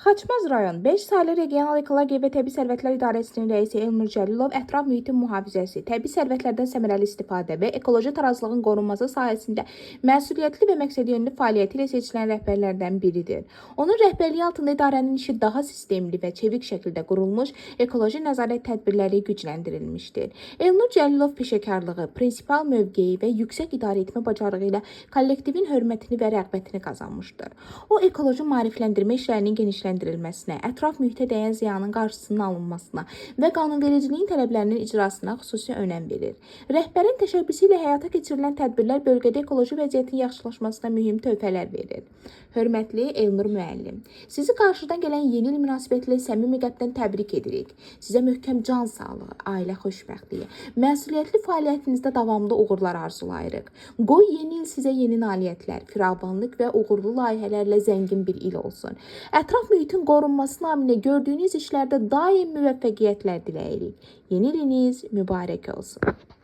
Xaçmaz rayon 5 saylı Regional Ekologiya və Təbii Sərvətlər İdarəsinin rəisi Elnur Cəlilov ətraf mühitin mühafizəsi, təbii sərvətlərdən səmərəli istifadə və ekoloji tarazlığın qorunması sahəsində məsuliyyətli və məqsədyönlü fəaliyyəti ilə seçilən rəhbərlərdən biridir. Onun rəhbərliyi altında idarənin işi daha sistemli və çevik şəkildə qurulmuş, ekoloji nəzarət tədbirləri gücləndirilmişdir. Elnur Cəlilov peşəkarlığı, prinsipal mövqeyi və yüksək idarəetmə bacarığı ilə kollektivin hörmətini və rəğbətini qazanmışdır. O, ekoloji maarifləndirmə işlərinin genişləndirilməsinə, ətraf mühitə dəyən ziyanın qarşısının alınmasına və qanunvericiliyin tələblərinin icrasına xüsusi önəm verir. Rəhbərin təşəbbüsü ilə həyata keçirilən tədbirlər bölgədə ekoloji vəziyyətin yaxşılaşmasına mühüm töhfələr verir. Hörmətli Elnur müəllim, sizi qarşıdan gələn yeni il münasibətilə səmimi qəlbdən təbrik edirik. Sizə möhkəm can sağlığı, ailə xoşbəxtliyi, məsuliyyətli fəaliyyətinizdə davamlı uğurlar arzulayırıq. Qoy yeni il sizə yeni nailiyyətlər, firavanlıq və uğurlu layihələrlə zəngin bir il olsun. Ətraf mühitin qorunması naminə gördüyünüz işlərdə daim müvəffəqiyyətlər diləyirik. Yeni iliniz mübarək olsun.